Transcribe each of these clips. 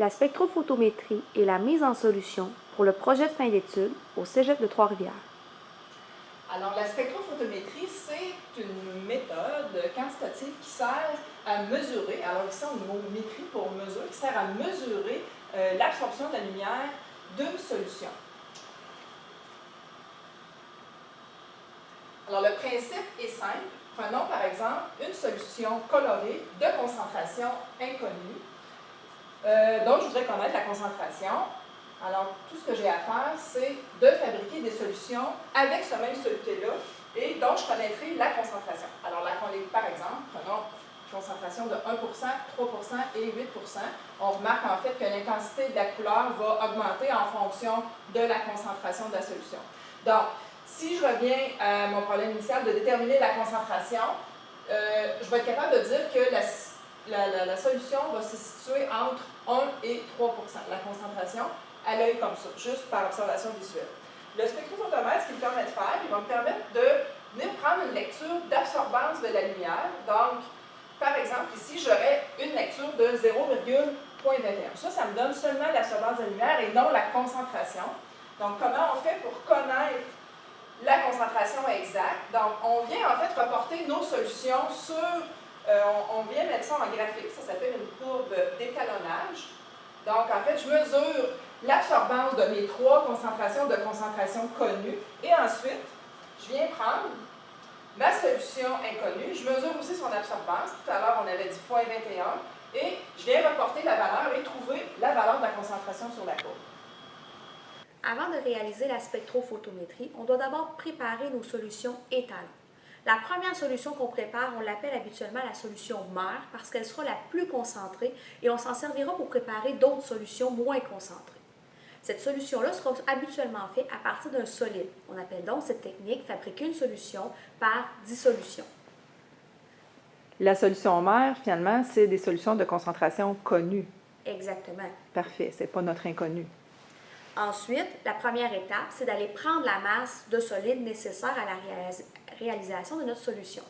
la spectrophotométrie et la mise en solution pour le projet de fin d'études au Cégep de Trois-Rivières. Alors, la spectrophotométrie, c'est une méthode quantitative qui sert à mesurer, alors ici on a le mot métrie pour mesure, qui sert à mesurer l'absorption de la lumière d'une solution. Alors, le principe est simple. Prenons par exemple une solution colorée de concentration inconnue, dont je voudrais connaître la concentration. Alors, tout ce que j'ai à faire, c'est de fabriquer des solutions avec ce même soluté-là et dont je connaîtrai la concentration. Alors, par exemple, prenons une concentration de 1%, 3% et 8%. On remarque en fait que l'intensité de la couleur va augmenter en fonction de la concentration de la solution. Donc, si je reviens à mon problème initial de déterminer la concentration, je vais être capable de dire que la solution va se situer entre 1 et 3%, la concentration, à l'œil comme ça, juste par observation visuelle. Le spectrophotomètre, ce qu'il me permet de faire, il va me permettre de venir prendre une lecture d'absorbance de la lumière. Donc, par exemple, ici, j'aurais une lecture de 0,21. Ça me donne seulement l'absorbance de la lumière et non la concentration. Donc, comment on fait pour connaître la concentration exacte? Donc, on vient en fait reporter nos solutions sur, on vient mettre ça en graphique, ça s'appelle une courbe d'étalonnage. Donc, en fait, je mesure l'absorbance de mes trois concentrations de concentration connues et ensuite, je viens prendre ma solution inconnue, je mesure aussi son absorbance, tout à l'heure on avait dit 0,21 et je viens reporter la valeur et trouver la valeur de la concentration sur la courbe. Avant de réaliser la spectrophotométrie, on doit d'abord préparer nos solutions étalons. La première solution qu'on prépare, on l'appelle habituellement la solution mère parce qu'elle sera la plus concentrée et on s'en servira pour préparer d'autres solutions moins concentrées. Cette solution-là sera habituellement faite à partir d'un solide. On appelle donc cette technique fabriquer une solution par dissolution. La solution mère, finalement, c'est des solutions de concentration connues. Exactement. Parfait, c'est pas notre inconnu. Ensuite, la première étape, c'est d'aller prendre la masse de solide nécessaire à la réalisation de notre solution.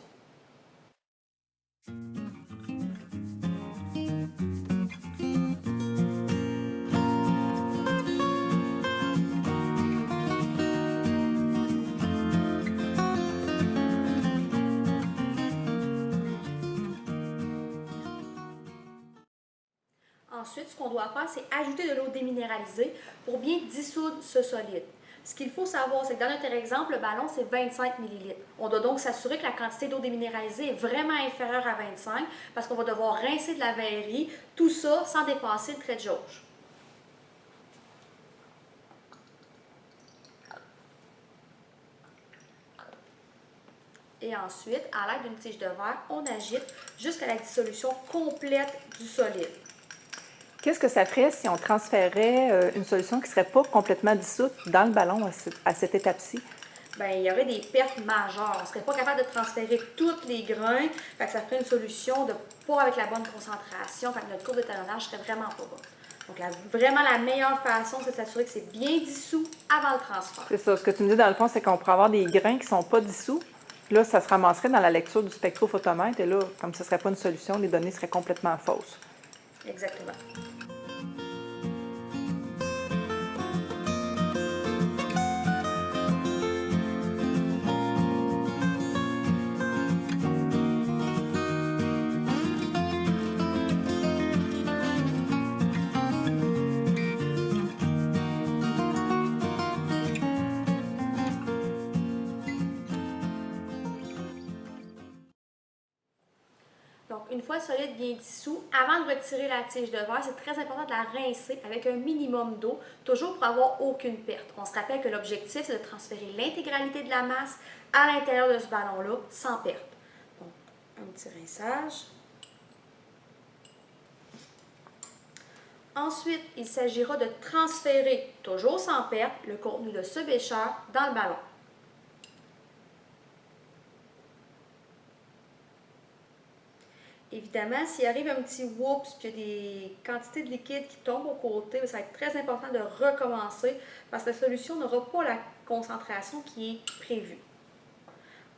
Ensuite, ce qu'on doit faire, c'est ajouter de l'eau déminéralisée pour bien dissoudre ce solide. Ce qu'il faut savoir, c'est que dans notre exemple, le ballon, c'est 25 ml. On doit donc s'assurer que la quantité d'eau déminéralisée est vraiment inférieure à 25 parce qu'on va devoir rincer de la verrerie, tout ça sans dépasser le trait de jauge. Et ensuite, à l'aide d'une tige de verre, on agite jusqu'à la dissolution complète du solide. Qu'est-ce que ça ferait si on transférait une solution qui ne serait pas complètement dissoute dans le ballon à cette étape-ci? Bien, il y aurait des pertes majeures. On ne serait pas capable de transférer tous les grains. Fait que ça ferait une solution de pas avec la bonne concentration. Fait que notre courbe d'étalonnage serait vraiment pas bonne. Donc, vraiment, la meilleure façon, c'est de s'assurer que c'est bien dissous avant le transfert. C'est ça. Ce que tu me dis, dans le fond, c'est qu'on pourrait avoir des grains qui ne sont pas dissous. Là, ça se ramasserait dans la lecture du spectrophotomètre. Et là, comme ce ne serait pas une solution, les données seraient complètement fausses. Exactement. Donc, une fois le solide bien dissous, avant de retirer la tige de verre, c'est très important de la rincer avec un minimum d'eau, toujours pour avoir aucune perte. On se rappelle que l'objectif, c'est de transférer l'intégralité de la masse à l'intérieur de ce ballon-là sans perte. Donc, un petit rinçage. Ensuite, il s'agira de transférer, toujours sans perte, le contenu de ce bécher dans le ballon. Évidemment, s'il arrive un petit whoops, puis il y a des quantités de liquide qui tombent au côté, ça va être très important de recommencer parce que la solution n'aura pas la concentration qui est prévue.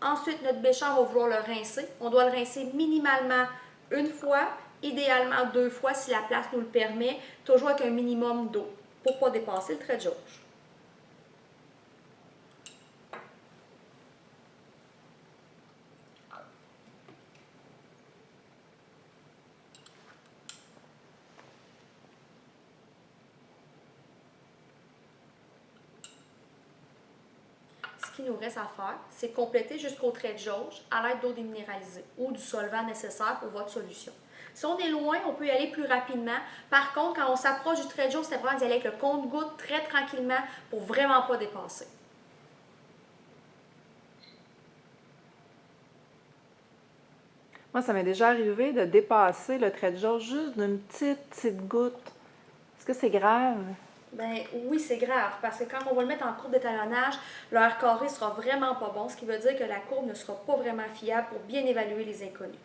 Ensuite, notre bécher, on va vouloir le rincer. On doit le rincer minimalement une fois idéalement 2 fois si la place nous le permet, toujours avec un minimum d'eau pour ne pas dépasser le trait de jauge. Ce qui nous reste à faire, c'est compléter jusqu'au trait de jauge à l'aide d'eau déminéralisée ou du solvant nécessaire pour votre solution. Si on est loin, on peut y aller plus rapidement. Par contre, quand on s'approche du trait de jauge, c'est vraiment d'y aller avec le compte-gouttes très tranquillement pour vraiment pas dépasser. Moi, ça m'est déjà arrivé de dépasser le trait de jauge juste d'une petite goutte. Est-ce que c'est grave? Ben oui, c'est grave, parce que quand on va le mettre en courbe d'étalonnage, leur carré sera vraiment pas bon, ce qui veut dire que la courbe ne sera pas vraiment fiable pour bien évaluer les inconnus.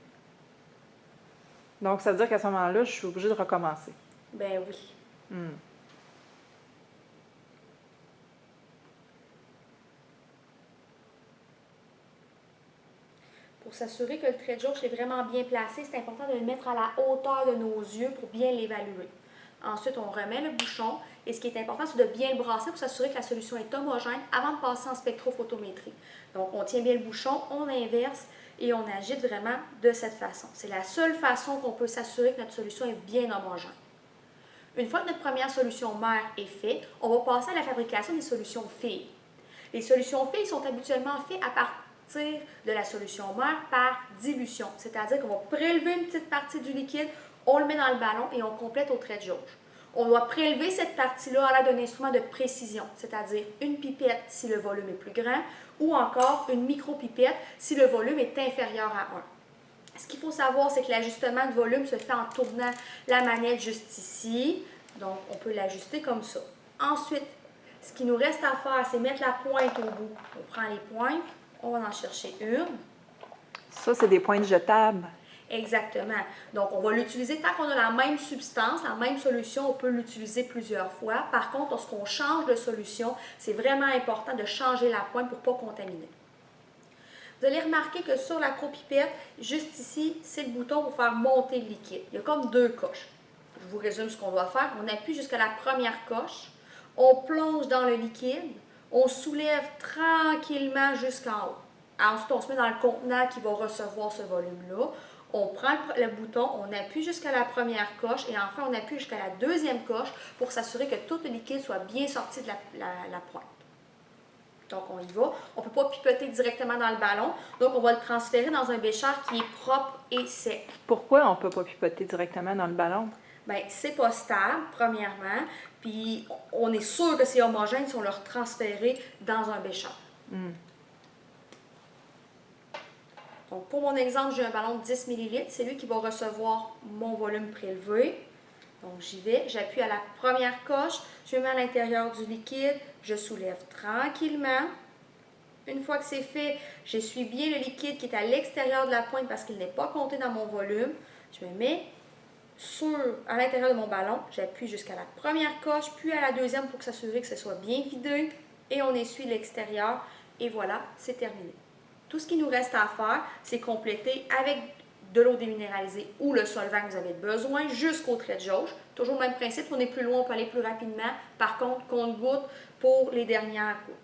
Donc, ça veut dire qu'à ce moment-là, je suis obligée de recommencer. Ben oui. Pour s'assurer que le trait de jauge est vraiment bien placé, c'est important de le mettre à la hauteur de nos yeux pour bien l'évaluer. Ensuite, on remet le bouchon et ce qui est important, c'est de bien le brasser pour s'assurer que la solution est homogène avant de passer en spectrophotométrie. Donc, on tient bien le bouchon, on inverse et on agite vraiment de cette façon. C'est la seule façon qu'on peut s'assurer que notre solution est bien homogène. Une fois que notre première solution mère est faite, on va passer à la fabrication des solutions filles. Les solutions filles sont habituellement faites à partir de la solution mère par dilution, c'est-à-dire qu'on va prélever une petite partie du liquide, on le met dans le ballon et on complète au trait de jauge. On doit prélever cette partie-là à l'aide d'un instrument de précision, c'est-à-dire une pipette si le volume est plus grand ou encore une micro-pipette si le volume est inférieur à 1. Ce qu'il faut savoir, c'est que l'ajustement de volume se fait en tournant la manette juste ici. Donc, on peut l'ajuster comme ça. Ensuite, ce qui nous reste à faire, c'est mettre la pointe au bout. On prend les pointes, on va en chercher une. Ça, c'est des pointes jetables. Exactement. Donc, on va l'utiliser tant qu'on a la même substance, la même solution, on peut l'utiliser plusieurs fois. Par contre, lorsqu'on change de solution, c'est vraiment important de changer la pointe pour ne pas contaminer. Vous allez remarquer que sur la cropipette, juste ici, c'est le bouton pour faire monter le liquide. Il y a comme 2 coches. Je vous résume ce qu'on doit faire. On appuie jusqu'à la première coche, on plonge dans le liquide, on soulève tranquillement jusqu'en haut. Ensuite, on se met dans le contenant qui va recevoir ce volume-là. On prend le bouton, on appuie jusqu'à la première coche et enfin on appuie jusqu'à la deuxième coche pour s'assurer que tout le liquide soit bien sorti de la pointe. Donc, on y va. On ne peut pas pipoter directement dans le ballon. Donc, on va le transférer dans un bécher qui est propre et sec. Pourquoi on ne peut pas pipoter directement dans le ballon? Bien, c'est pas stable, premièrement. Puis, on est sûr que c'est homogène si on le transféré dans un bécher. Donc, pour mon exemple, j'ai un ballon de 10 ml. C'est lui qui va recevoir mon volume prélevé. Donc, j'y vais, j'appuie à la première coche, je me mets à l'intérieur du liquide, je soulève tranquillement. Une fois que c'est fait, j'essuie bien le liquide qui est à l'extérieur de la pointe parce qu'il n'est pas compté dans mon volume. Je me mets à l'intérieur de mon ballon, j'appuie jusqu'à la première coche, puis à la deuxième pour s'assurer que ce soit bien vidé. Et on essuie l'extérieur et voilà, c'est terminé. Tout ce qui nous reste à faire, c'est compléter avec de l'eau déminéralisée ou le solvant que vous avez besoin jusqu'au trait de jauge. Toujours le même principe, si on est plus loin, on peut aller plus rapidement. Par contre, compte-gouttes pour les dernières gouttes.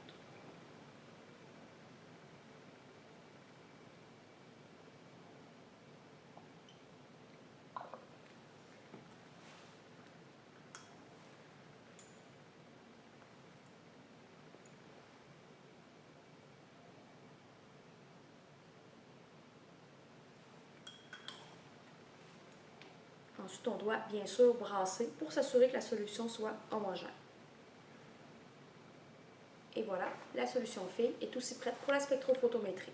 Ensuite, on doit bien sûr brasser pour s'assurer que la solution soit homogène. Et voilà, la solution fille est aussi prête pour la spectrophotométrie.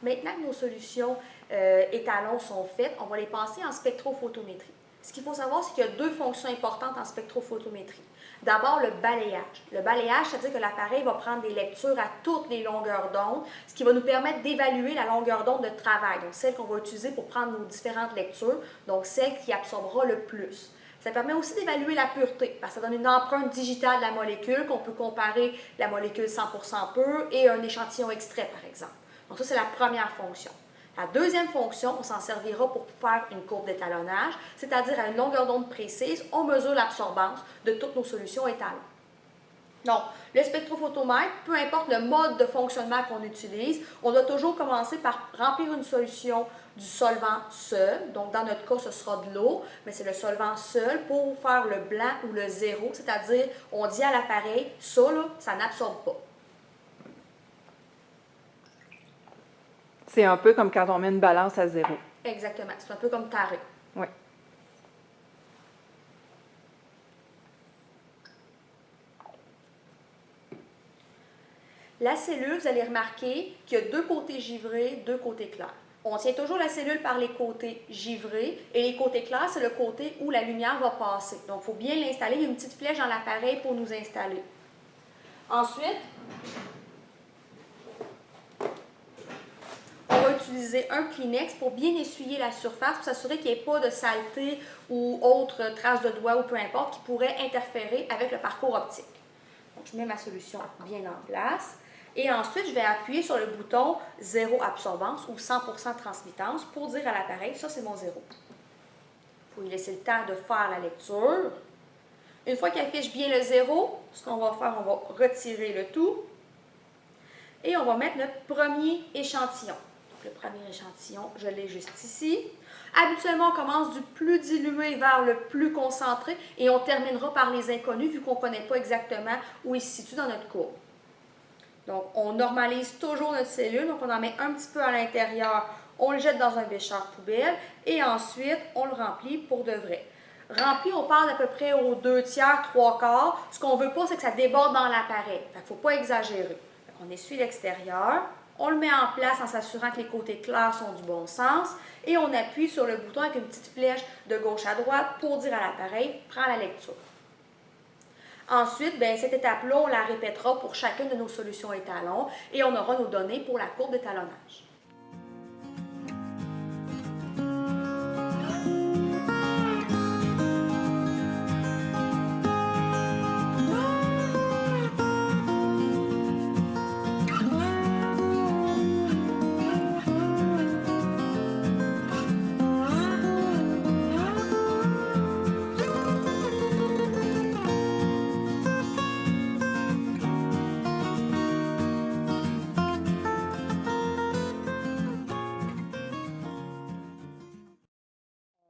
Maintenant que nos solutions étalons sont faites, on va les passer en spectrophotométrie. Ce qu'il faut savoir, c'est qu'il y a 2 fonctions importantes en spectrophotométrie. D'abord, le balayage. Le balayage, c'est-à-dire que l'appareil va prendre des lectures à toutes les longueurs d'onde, ce qui va nous permettre d'évaluer la longueur d'onde de travail, donc celle qu'on va utiliser pour prendre nos différentes lectures, donc celle qui absorbera le plus. Ça permet aussi d'évaluer la pureté, parce que ça donne une empreinte digitale de la molécule qu'on peut comparer la molécule 100% pure et un échantillon extrait, par exemple. Donc ça, c'est la première fonction. La deuxième fonction, on s'en servira pour faire une courbe d'étalonnage, c'est-à-dire à une longueur d'onde précise, on mesure l'absorbance de toutes nos solutions étalons. Donc, le spectrophotomètre, peu importe le mode de fonctionnement qu'on utilise, on doit toujours commencer par remplir une solution du solvant seul. Donc, dans notre cas, ce sera de l'eau, mais c'est le solvant seul pour faire le blanc ou le zéro, c'est-à-dire, on dit à l'appareil, ça, là, ça n'absorbe pas. C'est un peu comme quand on met une balance à zéro. Exactement. C'est un peu comme taré. Oui. La cellule, vous allez remarquer qu'il y a deux côtés givrés, deux côtés clairs. On tient toujours la cellule par les côtés givrés et les côtés clairs, c'est le côté où la lumière va passer. Donc, il faut bien l'installer. Il y a une petite flèche dans l'appareil pour nous installer. Ensuite, on va utiliser un Kleenex pour bien essuyer la surface pour s'assurer qu'il n'y ait pas de saleté ou autre trace de doigt ou peu importe qui pourrait interférer avec le parcours optique. Donc, je mets ma solution bien en place. Et ensuite, je vais appuyer sur le bouton « Zéro absorbance » ou « 100% transmittance » pour dire à l'appareil « Ça, c'est mon zéro ». Il faut lui laisser le temps de faire la lecture. Une fois qu'il affiche bien le zéro, ce qu'on va faire, on va retirer le tout. Et on va mettre notre premier échantillon. Donc, le premier échantillon, je l'ai juste ici. Habituellement, on commence du plus dilué vers le plus concentré et on terminera par les inconnus vu qu'on ne connaît pas exactement où il se situe dans notre courbe. Donc, on normalise toujours notre cellule. Donc, on en met un petit peu à l'intérieur. On le jette dans un bécher poubelle et ensuite, on le remplit pour de vrai. Rempli, on part d'à peu près aux 2/3, 3/4. Ce qu'on ne veut pas, c'est que ça déborde dans l'appareil. Il ne faut pas exagérer. On essuie l'extérieur. On le met en place en s'assurant que les côtés clairs sont du bon sens et on appuie sur le bouton avec une petite flèche de gauche à droite pour dire à l'appareil « Prends la lecture ». Ensuite, cette étape-là, on la répétera pour chacune de nos solutions étalons et on aura nos données pour la courbe d'étalonnage.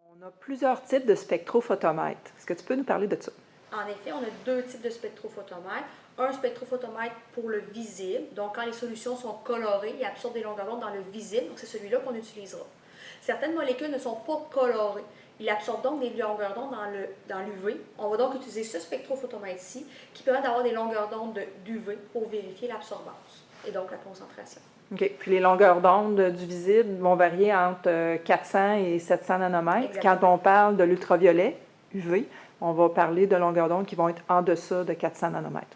On a plusieurs types de spectrophotomètres. Est-ce que tu peux nous parler de ça? En effet, on a deux types de spectrophotomètres. Un spectrophotomètre pour le visible. Donc, quand les solutions sont colorées, ils absorbent des longueurs d'onde dans le visible. Donc, c'est celui-là qu'on utilisera. Certaines molécules ne sont pas colorées. Ils absorbent donc des longueurs d'onde dans l'UV. On va donc utiliser ce spectrophotomètre-ci qui permet d'avoir des longueurs d'onde d'UV pour vérifier l'absorbance et donc la concentration. OK. Puis les longueurs d'onde du visible vont varier entre 400 et 700 nanomètres. Exactement. Quand on parle de l'ultraviolet, UV, on va parler de longueurs d'onde qui vont être en deçà de 400 nanomètres.